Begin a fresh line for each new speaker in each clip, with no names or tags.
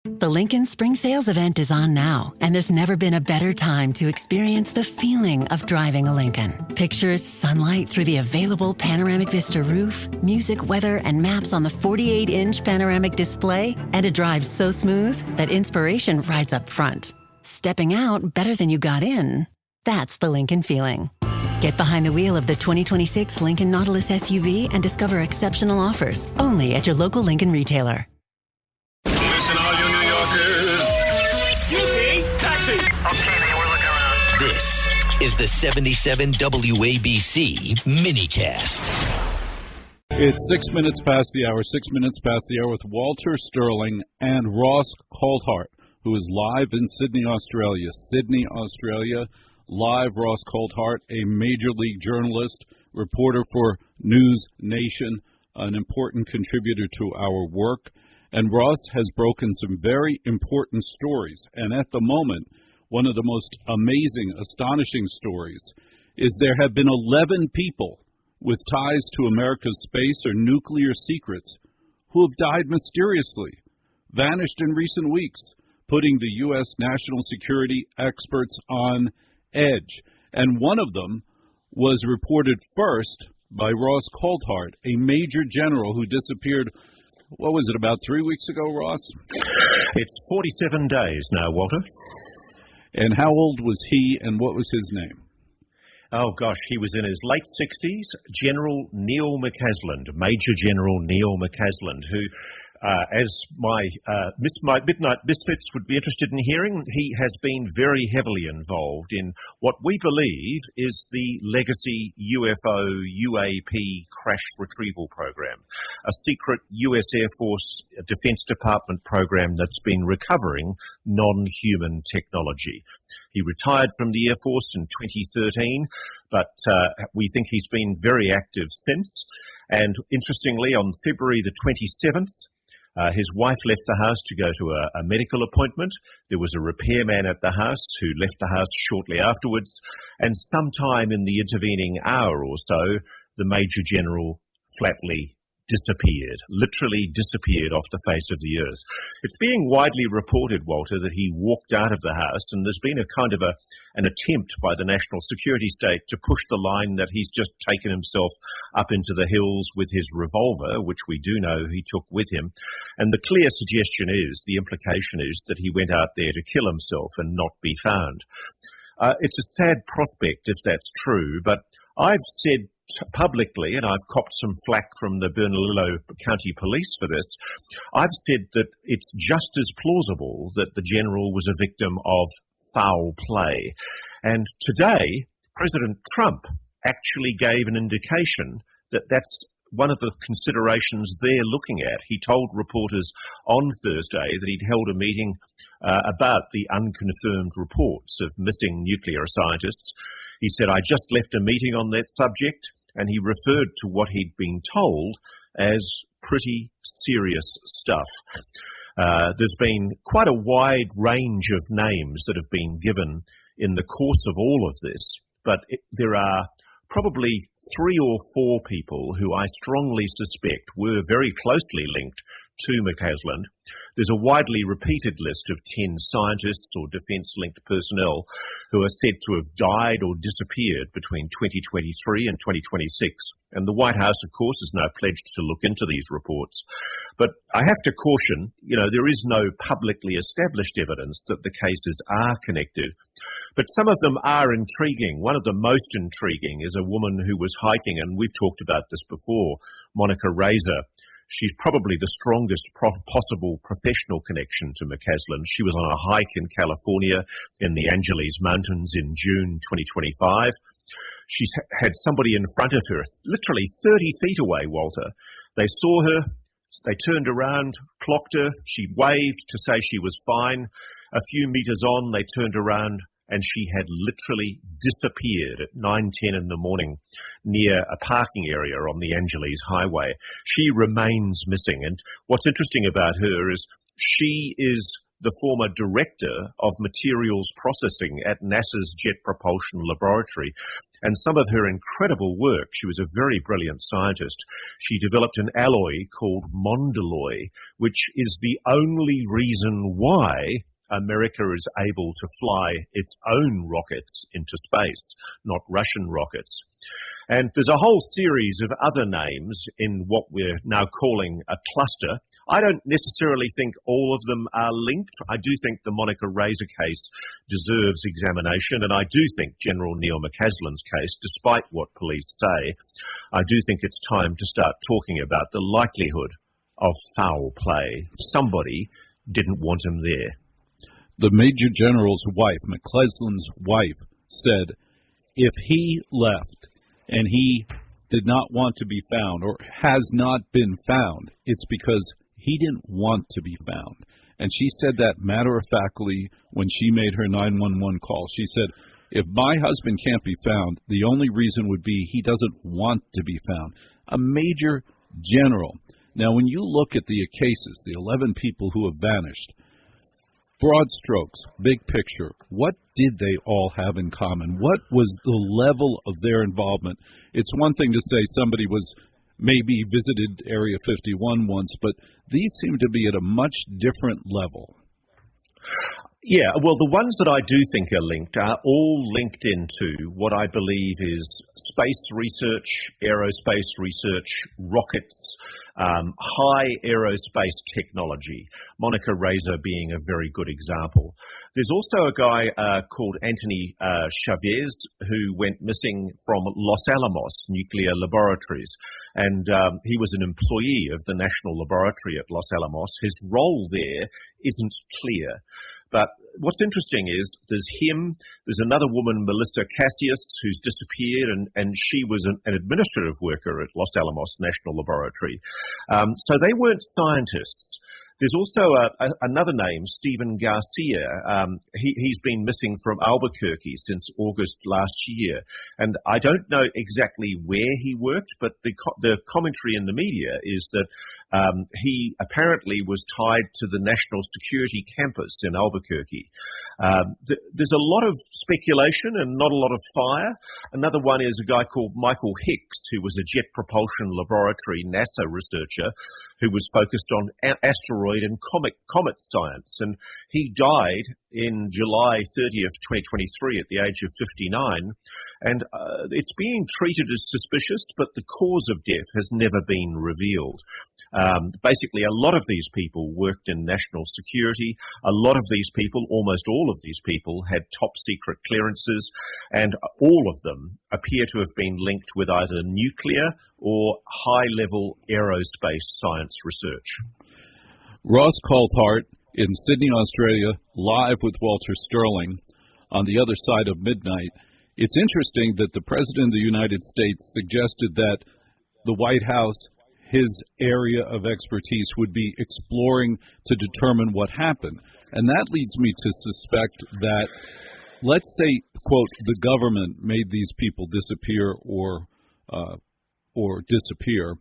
The Lincoln Spring Sales event is on now, and there's never been a better time to experience the feeling of driving a Lincoln. Pictures, sunlight through the available panoramic vista roof, music, weather, and maps on the 48-inch panoramic display, and a drive so smooth that inspiration rides up front. Stepping out better than you got in. That's the Lincoln feeling. Get behind the wheel of the 2026 Lincoln Nautilus SUV and discover exceptional offers only at your local Lincoln retailer.
Listen, all you New Yorkers. Taxi.
Okay, man, we're looking around.
This is the 77 WABC minicast.
It's 6 minutes past the hour with Walter Sterling and Ross Coulthart, who is live in Sydney, Australia. Live, Ross Coulthart, a Major League journalist, reporter for News Nation, an important contributor to our work. And Ross has broken some very important stories. And at the moment, one of the most amazing, astonishing stories is there have been 11 people with ties to America's space or nuclear secrets who have died mysteriously, vanished in recent weeks, putting the U.S. national security experts on edge. And one of them was reported first by Ross Coulthart, a major general who disappeared, what was it, about 3 weeks ago, Ross?
It's 47 days now, Walter.
And how old was he, and what was his name?
Oh, gosh, he was in his late 60s, General Neil McCasland, Major General Neil McCasland, who, as my Midnight Misfits would be interested in hearing, he has been very heavily involved in what we believe is the legacy UFO UAP crash retrieval program, a secret US Air Force Defense Department program that's been recovering non-human technology. He retired from the Air Force in 2013, but we think he's been very active since. And interestingly, on February the 27th, his wife left the house to go to a medical appointment. There was a repairman at the house who left the house shortly afterwards. And sometime in the intervening hour or so, the Major General flatly literally disappeared off the face of the earth. It's being widely reported, Walter, that he walked out of the house, and there's been a kind of an attempt by the National Security State to push the line that he's just taken himself up into the hills with his revolver, which we do know he took with him. And the clear suggestion is, the implication is, that he went out there to kill himself and not be found. It's a sad prospect if that's true, but I've said publicly, and I've copped some flack from the Bernalillo County Police for this, I've said that it's just as plausible that the general was a victim of foul play. And today, President Trump actually gave an indication that that's one of the considerations they're looking at. He told reporters on Thursday that he'd held a meeting about the unconfirmed reports of missing nuclear scientists. He said, "I just left a meeting on that subject," and he referred to what he'd been told as pretty serious stuff. There's been quite a wide range of names that have been given in the course of all of this, but there are probably 3 or 4 people who I strongly suspect were very closely linked to McCasland. There's a widely repeated list of 10 scientists or defense-linked personnel who are said to have died or disappeared between 2023 and 2026. And the White House, of course, is now pledged to look into these reports. But I have to caution, there is no publicly established evidence that the cases are connected. But some of them are intriguing. One of the most intriguing is a woman who was hiking, and we've talked about this before, Monica Razor. She's probably the strongest possible professional connection to McCasland. She was on a hike in California in the Angeles Mountains in June 2025. She's had somebody in front of her, literally 30 feet away, Walter. They saw her, they turned around, clocked her, she waved to say she was fine. A few meters on, they turned around, and she had literally disappeared at 9:10 in the morning near a parking area on the Angeles Highway. She remains missing, and what's interesting about her is she is the former director of materials processing at NASA's Jet Propulsion Laboratory. And some of her incredible work, she was a very brilliant scientist. She developed an alloy called Mondelloy, which is the only reason why America is able to fly its own rockets into space, not Russian rockets. And there's a whole series of other names in what we're now calling a cluster. I don't necessarily think all of them are linked. I do think the Monica Razor case deserves examination, and I do think General Neil McCaslin's case, despite what police say, I do think it's time to start talking about the likelihood of foul play. Somebody didn't want him there.
The Major General's wife, McCaslin's wife, said if he left and he did not want to be found or has not been found, it's because he didn't want to be found. And she said that matter-of-factly when she made her 911 call. She said, if my husband can't be found, the only reason would be he doesn't want to be found. A major general. Now, when you look at the cases, the 11 people who have vanished, broad strokes, big picture, what did they all have in common? What was the level of their involvement? It's one thing to say somebody was maybe visited Area 51 once, but these seem to be at a much different level.
Yeah, well, the ones that I do think are linked are all linked into what I believe is space research, aerospace research, rockets, high aerospace technology, Monica Razor being a very good example. There's also a guy called Anthony Chavez who went missing from Los Alamos Nuclear Laboratories, and he was an employee of the National Laboratory at Los Alamos. His role there isn't clear. But what's interesting is there's him, there's another woman, Melissa Cassius, who's disappeared, and she was an administrative worker at Los Alamos National Laboratory. So they weren't scientists. There's also another name, Stephen Garcia. He's been missing from Albuquerque since August last year. And I don't know exactly where he worked, but the commentary in the media is that he apparently was tied to the National Security Campus in Albuquerque. There's a lot of speculation and not a lot of fire. Another one is a guy called Michael Hicks, who was a Jet Propulsion Laboratory NASA researcher who was focused on asteroid and comet science. And he died in July 30th, 2023 at the age of 59. And it's being treated as suspicious, but the cause of death has never been revealed. Basically, a lot of these people worked in national security. A lot of these people, almost all of these people, had top secret clearances, and all of them appear to have been linked with either nuclear or high-level aerospace science research.
Ross Coulthart in Sydney, Australia, live with Walter Sterling on the other side of midnight. It's interesting that the President of the United States suggested that the White House, his area of expertise, would be exploring to determine what happened. And that leads me to suspect that, let's say, quote, the government made these people disappear or disappear.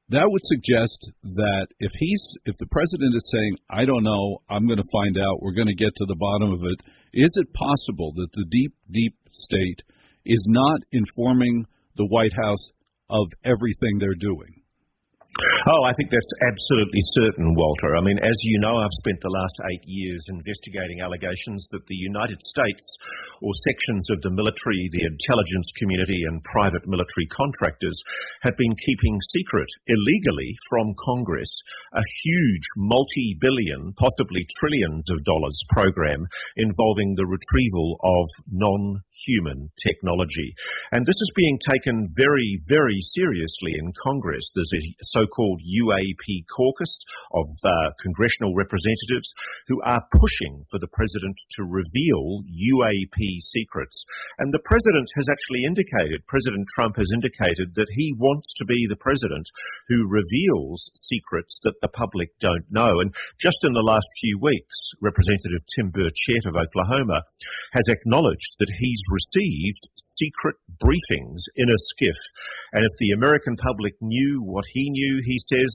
That would suggest that if the president is saying, I don't know, I'm going to find out, we're going to get to the bottom of it, is it possible that the deep, deep state is not informing the White House of everything they're doing?
Oh, I think that's absolutely certain, Walter. I mean, as you know, I've spent the last 8 years investigating allegations that the United States, or sections of the military, the intelligence community, and private military contractors have been keeping secret, illegally, from Congress, a huge multi-billion, possibly trillions of dollars program involving the retrieval of non-human technology. And this is being taken very, very seriously in Congress. There's a so-called UAP caucus of congressional representatives who are pushing for the president to reveal UAP secrets. And the president has actually indicated, President Trump has indicated that he wants to be the president who reveals secrets that the public don't know. And just in the last few weeks, Representative Tim Burchett of Oklahoma has acknowledged that he's received secret briefings in a skiff. And if the American public knew what he knew, he says,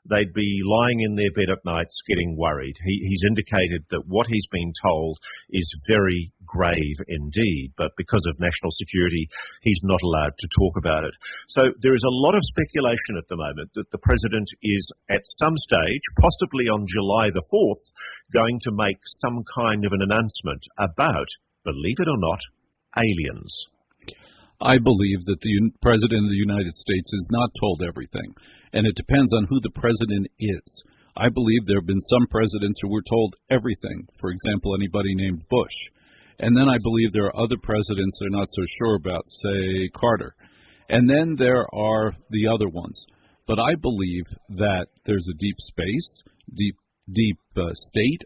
they'd be lying in their bed at nights getting worried. He's indicated that what he's been told is very grave indeed, but because of national security, he's not allowed to talk about it. So there is a lot of speculation at the moment that the president is at some stage, possibly on July the 4th, going to make some kind of an announcement about, believe it or not, aliens.
I believe that the President of the United States is not told everything, and it depends on who the president is. I believe there have been some presidents who were told everything, for example, anybody named Bush. And then I believe there are other presidents they're not so sure about, say Carter. And then there are the other ones. But I believe that there's a deep space, deep state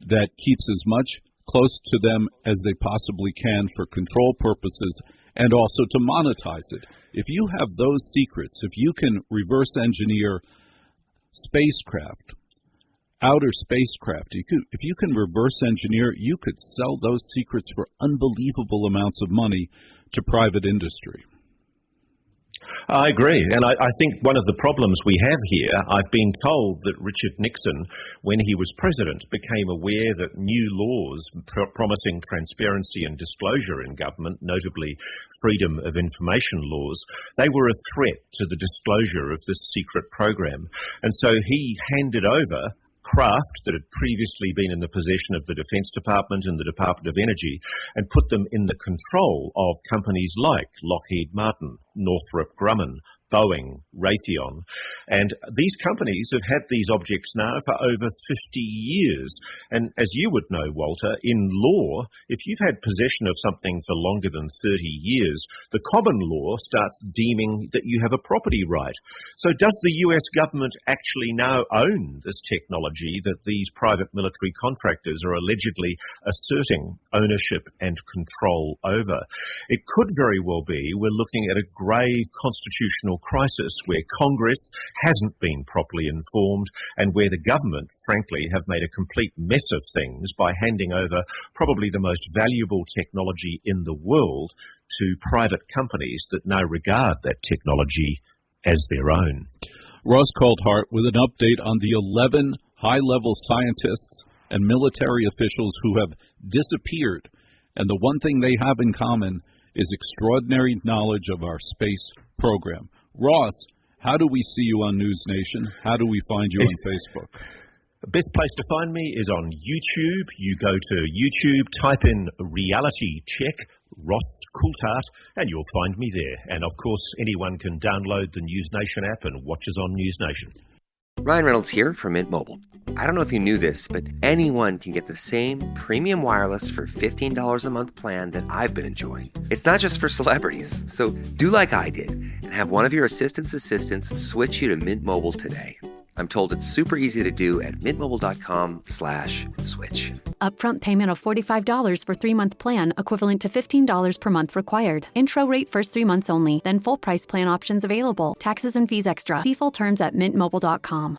that keeps as much close to them as they possibly can for control purposes and also to monetize it. If you have those secrets, if you can reverse engineer spacecraft, outer spacecraft, if you can reverse engineer, you could sell those secrets for unbelievable amounts of money to private industry.
I agree, and I think one of the problems we have here, I've been told that Richard Nixon, when he was president, became aware that new laws promising transparency and disclosure in government, notably freedom of information laws, they were a threat to the disclosure of this secret program. And so he handed over craft that had previously been in the possession of the Defence Department and the Department of Energy and put them in the control of companies like Lockheed Martin, Northrop Grumman, Boeing, Raytheon. And these companies have had these objects now for over 50 years. And as you would know, Walter, in law, if you've had possession of something for longer than 30 years, the common law starts deeming that you have a property right. So does the US government actually now own this technology that these private military contractors are allegedly asserting ownership and control over? It could very well be we're looking at a grave constitutional crisis where Congress hasn't been properly informed and where the government, frankly, have made a complete mess of things by handing over probably the most valuable technology in the world to private companies that now regard that technology as their own.
Ross Coulthart with an update on the 11 high-level scientists and military officials who have disappeared. And the one thing they have in common is extraordinary knowledge of our space program. Ross, how do we see you on News Nation? How do we find you on Facebook?
The best place to find me is on YouTube. You go to YouTube, type in reality check, Ross Coulthart, and you'll find me there. And of course, anyone can download the News Nation app and watch us on News Nation.
Ryan Reynolds here from Mint Mobile. I don't know if you knew this, but anyone can get the same premium wireless for $15 a month plan that I've been enjoying. It's not just for celebrities. So do like I did and have one of your assistant's assistants switch you to Mint Mobile today. I'm told it's super easy to do at mintmobile.com/switch.
Upfront payment of $45 for 3-month plan, equivalent to $15 per month required. Intro rate first 3 months only, then full price plan options available. Taxes and fees extra. See full terms at mintmobile.com.